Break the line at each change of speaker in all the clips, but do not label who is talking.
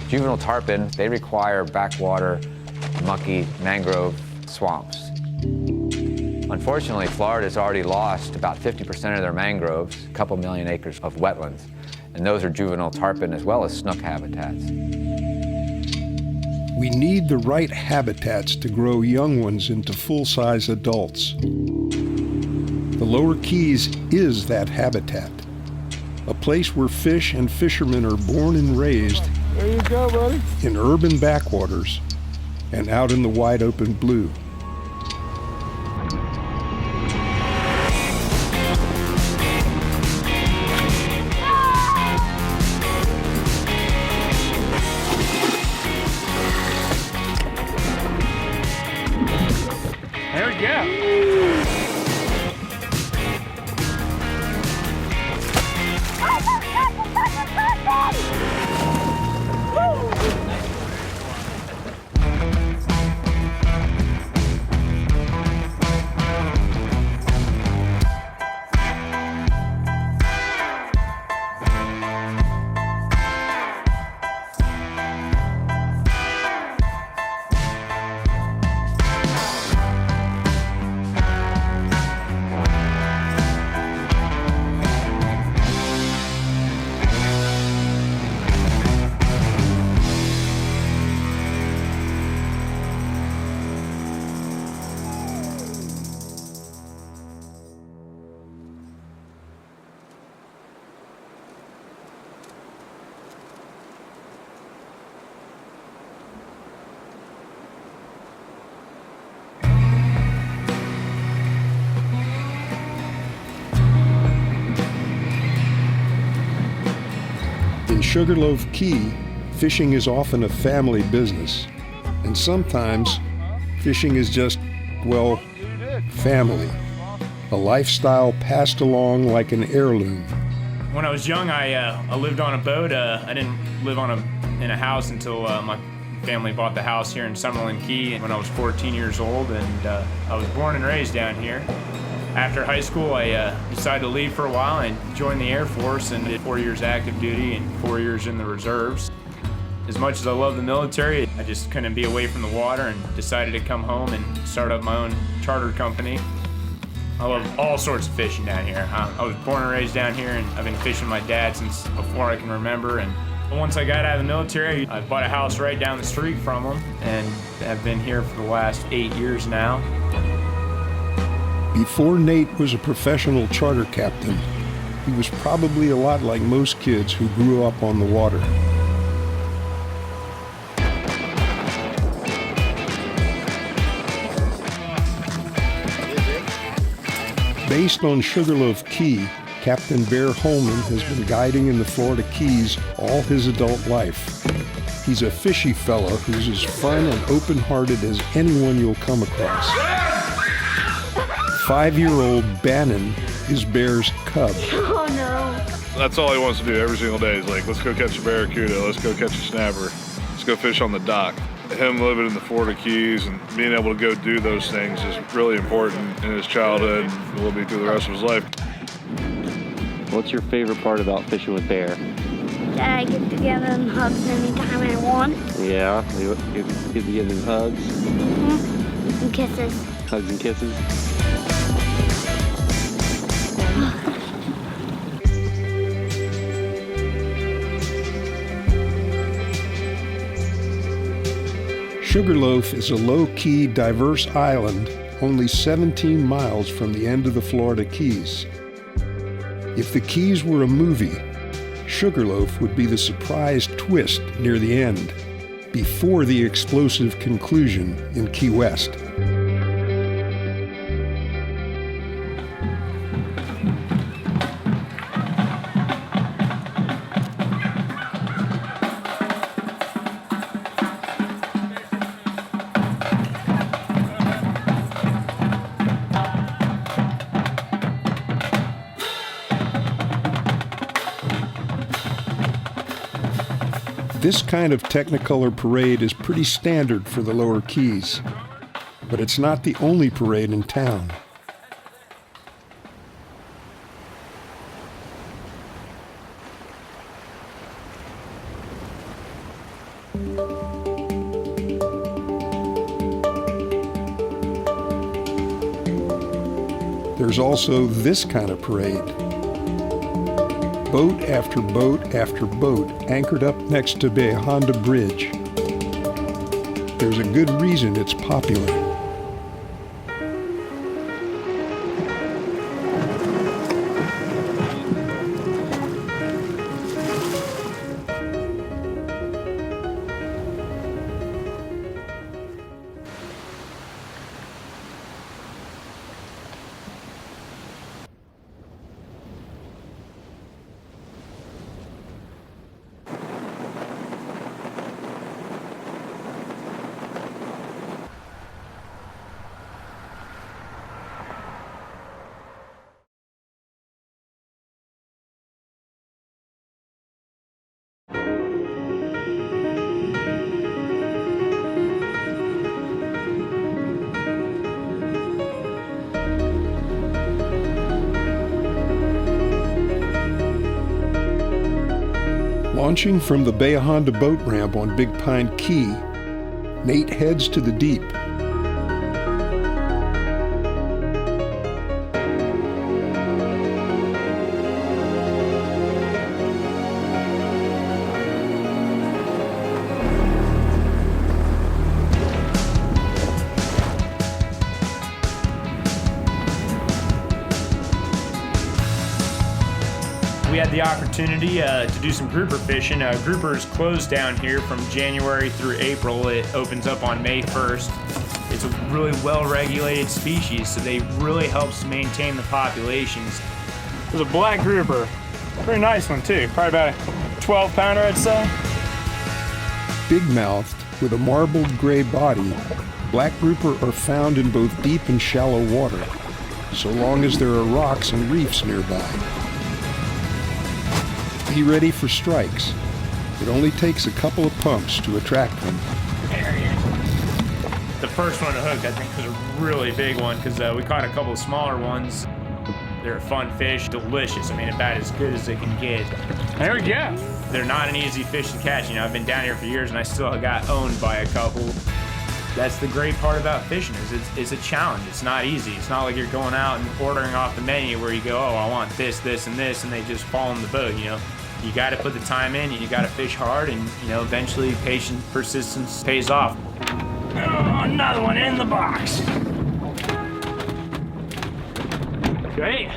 Juvenile tarpon, they require backwater, mucky mangrove swamps. Unfortunately, Florida's already lost about 50% of their mangroves, a couple million acres of wetlands, and those are juvenile tarpon as well as snook habitats.
We need the right habitats to grow young ones into full-size adults. The Lower Keys is that habitat, a place where fish and fishermen are born and raised.
There you go, buddy.
In urban backwaters and out in the wide open blue.
There we go.
In Sugarloaf Key, fishing is often a family business, and sometimes fishing is just, well, family, a lifestyle passed along like an heirloom.
When I was young, I lived on a boat. I didn't live in a house until my family bought the house here in Summerlin Key when I was 14 years old, and I was born and raised down here. After high school, I decided to leave for a while and joined the Air Force and did 4 years active duty and 4 years in the reserves. As much as I love the military, I just couldn't be away from the water and decided to come home and start up my own charter company. I love all sorts of fishing down here. I was born and raised down here, and I've been fishing with my dad since before I can remember. And once I got out of the military, I bought a house right down the street from him and have been here for the last 8 years now.
Before Nate was a professional charter captain, he was probably a lot like most kids who grew up on the water. Based on Sugarloaf Key, Captain Bear Holman has been guiding in the Florida Keys all his adult life. He's a fishy fella who's as fun and open-hearted as anyone you'll come across. 5-year-old Bannon is Bear's cub.
Oh no.
That's all he wants to do every single day. He's like, let's go catch a barracuda, let's go catch a snapper, let's go fish on the dock. Him living in the Florida Keys and being able to go do those things is really important in his childhood and will be through the rest of his life.
What's your favorite part about fishing with Bear?
That I get together and hugs anytime I want.
Yeah, you get to give him hugs.
Mm-hmm. And kisses.
Hugs and kisses.
Sugarloaf is a low-key, diverse island only 17 miles from the end of the Florida Keys. If the Keys were a movie, Sugarloaf would be the surprise twist near the end, before the explosive conclusion in Key West. This kind of Technicolor parade is pretty standard for the Lower Keys, but it's not the only parade in town. There's also this kind of parade. Boat after boat after boat anchored up next to Honda Bridge. There's a good reason it's popular. Launching from the Honda boat ramp on Big Pine Key, Nate heads to the deep.
We had the opportunity to do some grouper fishing. Grouper is closed down here from January through April. It opens up on May 1st. It's a really well-regulated species, so they really helps maintain the populations. There's a black grouper, very nice one too, probably about a 12-pounder I'd say.
Big-mouthed with a marbled gray body, black grouper are found in both deep and shallow water, so long as there are rocks and reefs nearby. Be ready for strikes. It only takes a couple of pumps to attract them.
There he is. The first one to hook, I think, was a really big one because we caught a couple of smaller ones. They're a fun fish, delicious. I mean, about as good as they can get. There we go. They're not an easy fish to catch. You know, I've been down here for years and I still got owned by a couple. That's the great part about fishing is it's a challenge. It's not easy. It's not like you're going out and ordering off the menu where you go, oh, I want this, this, and this, and they just fall in the boat, you know. You got to put the time in, you got to fish hard, and, you know, eventually patient persistence pays off. Oh, another one in the box. Great.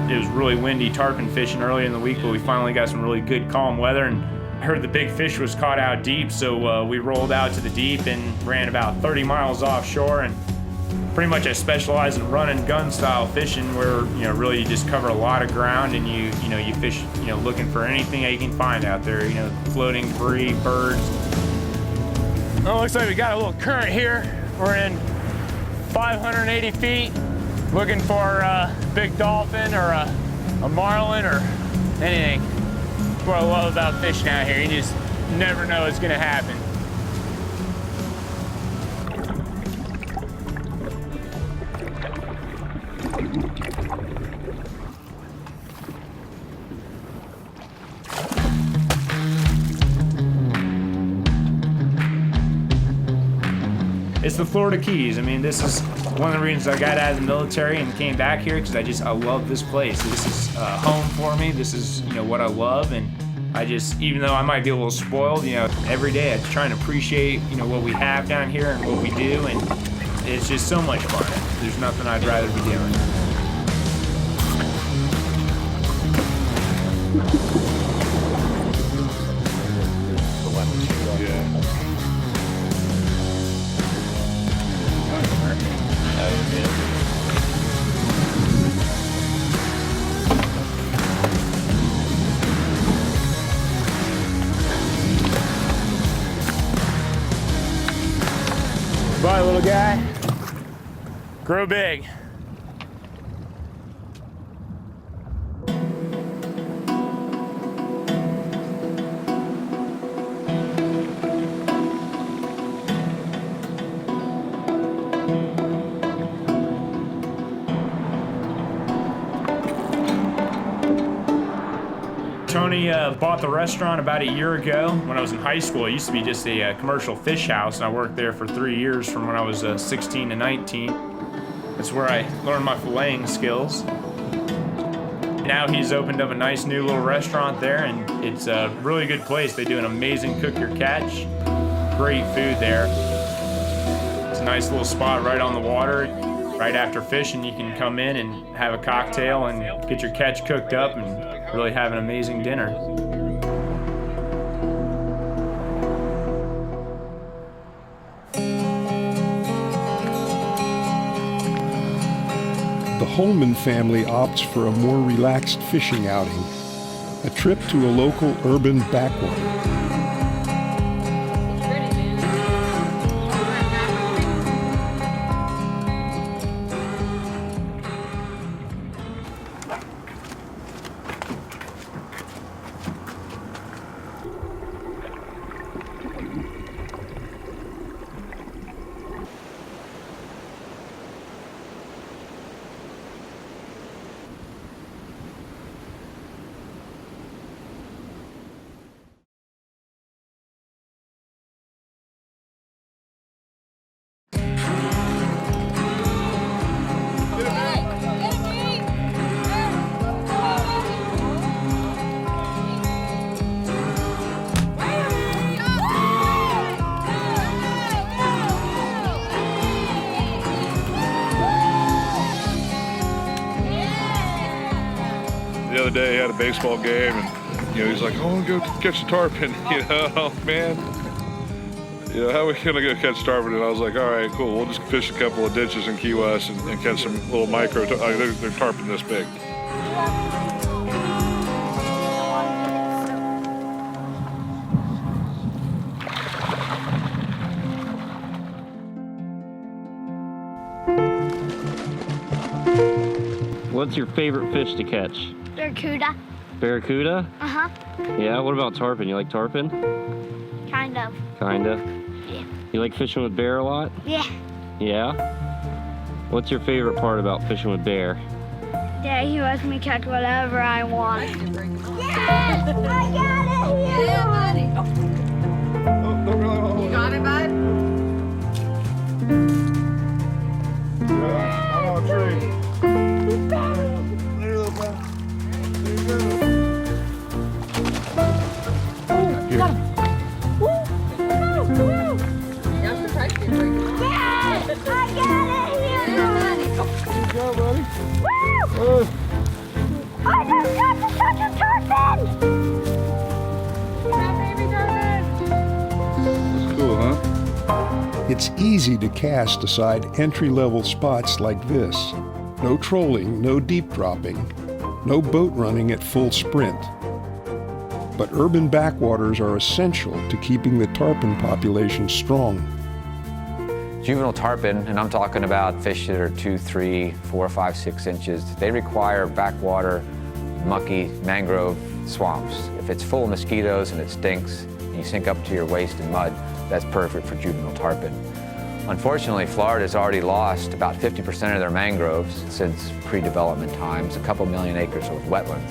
It was really windy tarpon fishing early in the week, but we finally got some really good calm weather, and I heard the big fish was caught out deep, so we rolled out to the deep and ran about 30 miles offshore. And pretty much I specialize in run and gun style fishing, where, you know, really you just cover a lot of ground and you fish, you know, looking for anything that you can find out there, you know, floating debris, birds. Oh, looks like we got a little current here. We're in 580 feet. Looking for a big dolphin or a marlin or anything. That's what I love about fishing out here. You just never know what's gonna happen. It's the Florida Keys. I mean, this is one of the reasons I got out of the military and came back here, because I love this place. This is home for me. This is, you know, what I love, and I just, even though I might be a little spoiled, you know, every day I try and appreciate, you know, what we have down here and what we do, and it's just so much fun. There's nothing I'd rather be doing. Bye, little guy. Grow big. only bought the restaurant about a year ago. When I was in high school, it used to be just a commercial fish house, and I worked there for 3 years from when I was 16 to 19. That's where I learned my filleting skills. Now he's opened up a nice new little restaurant there, and it's a really good place. They do an amazing cook your catch. Great food there. It's a nice little spot right on the water. Right after fishing, you can come in and have a cocktail and get your catch cooked up and really have an amazing dinner.
The Holman family opts for a more relaxed fishing outing, a trip to a local urban backwater.
The other day, he had a baseball game, and he's like, "I want to go catch a tarpon." Oh man, how are we gonna go catch tarpon? And I was like, "All right, cool. We'll just fish a couple of ditches in Key West and catch some little micro. They're tarpon this big."
What's your favorite fish to catch?
Barracuda.
Barracuda?
Uh-huh.
Yeah, what about tarpon? You like tarpon?
Kind of.
Kinda.
Yeah.
You like fishing with bear a lot?
Yeah.
Yeah? What's your favorite part about fishing with bear?
Dad, he lets me catch whatever I want. Yes! I got it!
Yeah, buddy. You got it, bud?
It's easy to cast aside entry-level spots like this. No trolling, no deep dropping, no boat running at full sprint. But urban backwaters are essential to keeping the tarpon population strong.
Juvenile tarpon, and I'm talking about fish that are 2, 3, 4, 5, 6 inches, they require backwater, mucky mangrove swamps. If it's full of mosquitoes and it stinks, and you sink up to your waist in mud, that's perfect for juvenile tarpon. Unfortunately, Florida's already lost about 50% of their mangroves since pre-development times, a couple million acres of wetlands,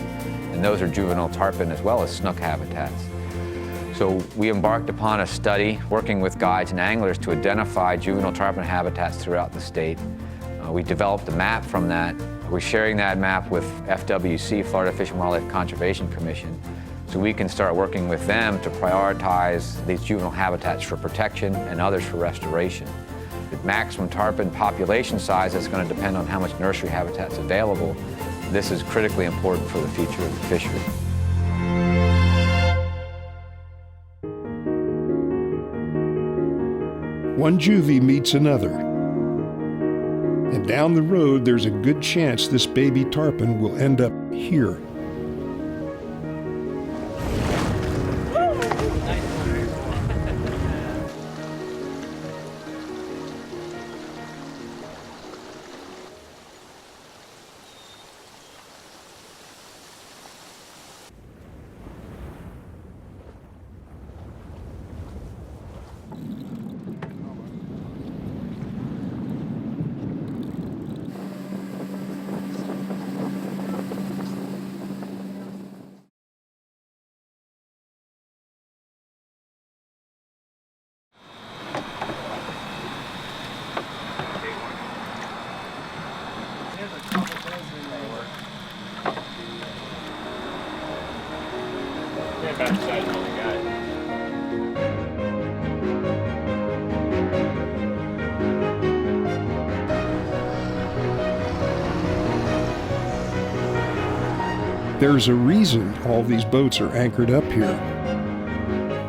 and those are juvenile tarpon as well as snook habitats. So we embarked upon a study working with guides and anglers to identify juvenile tarpon habitats throughout the state. We developed a map from that. We're sharing that map with FWC, Florida Fish and Wildlife Conservation Commission, so we can start working with them to prioritize these juvenile habitats for protection and others for restoration. The maximum tarpon population size is going to depend on how much nursery habitat is available. This is critically important for the future of the fishery.
One juvie meets another. And down the road, there's a good chance this baby tarpon will end up here. There's a reason all these boats are anchored up here.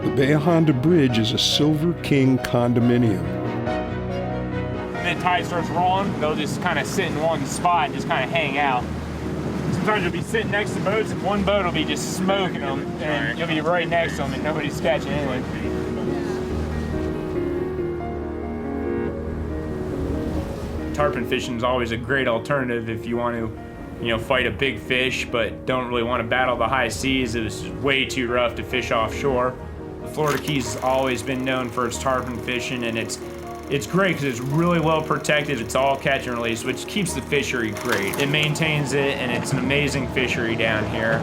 The Bay of Honda Bridge is a Silver King condominium.
When the tide starts rolling, they'll just kind of sit in one spot and just kind of hang out. Sometimes you'll be sitting next to boats and one boat will be just smoking them and you'll be right next to them and nobody's catching anything. Tarpon fishing is always a great alternative if you want to, fight a big fish but don't really want to battle the high seas. It was way too rough to fish offshore. The Florida Keys has always been known for its tarpon fishing, and it's great because it's really well protected. It's all catch and release, which keeps the fishery great. It maintains it, and it's an amazing fishery down here.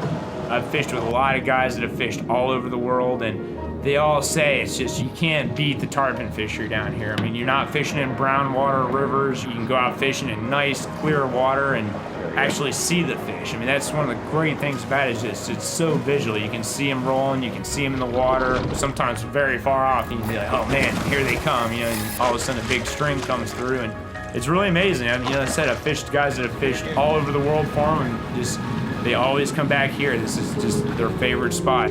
I've fished with a lot of guys that have fished all over the world, and they all say it's just you can't beat the tarpon fishery down here. I mean, you're not fishing in brown water rivers. You can go out fishing in nice, clear water and actually see the fish. I mean, that's one of the great things about it is just it's so visual. You can see them rolling, you can see them in the water, sometimes very far off, and you can be like, oh man, here they come, and all of a sudden a big string comes through, and it's really amazing. I mean, like I said, I've fished guys that have fished all over the world for them, and just they always come back here. This is just their favorite spot.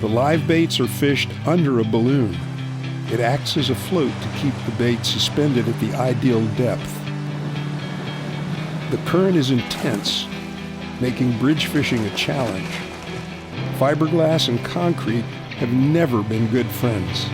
The live baits are fished under a balloon. It acts as a float to keep the bait suspended at the ideal depth. The current is intense, making bridge fishing a challenge. Fiberglass and concrete have never been good friends.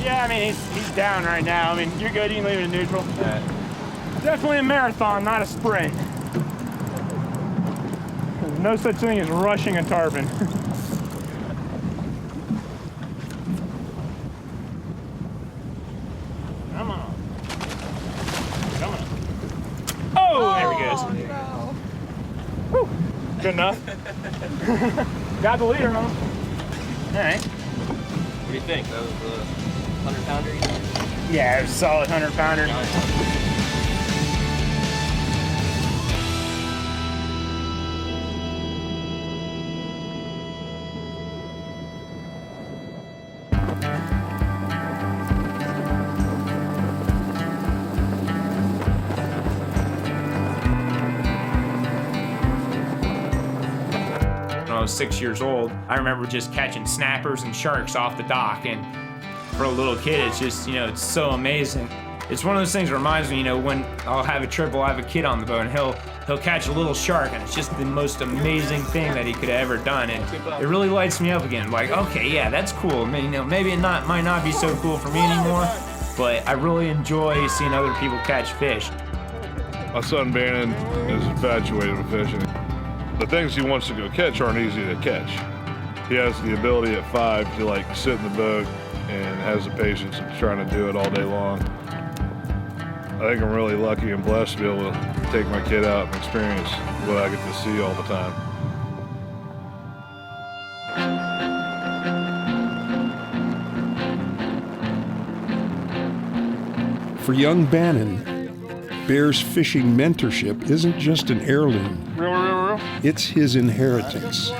Yeah, I mean, he's down right now. I mean, you're good, you can leave it in neutral. Definitely a marathon, not a sprint. There's no such thing as rushing a tarpon. Come on. Come on. Oh, there he goes.
No.
Whew. Good enough. Got the leader, huh? All right.
What do you think? That was a 100-pounder?
Yeah, it was a solid 100-pounder. When I was 6 years old, I remember just catching snappers and sharks off the dock, and for a little kid, it's just, it's so amazing. It's one of those things that reminds me, when I'll have a trip, I'll have a kid on the boat, and he'll catch a little shark, and it's just the most amazing thing that he could have ever done, and it really lights me up again. Like, okay, yeah, that's cool. I mean, maybe it might not be so cool for me anymore, but I really enjoy seeing other people catch fish.
My son Bannon is infatuated with fishing. The things he wants to go catch aren't easy to catch. He has the ability at 5 to sit in the boat and has the patience of trying to do it all day long. I think I'm really lucky and blessed to be able to take my kid out and experience what I get to see all the time.
For young Bannon, Bear's fishing mentorship isn't just an heirloom. It's his inheritance.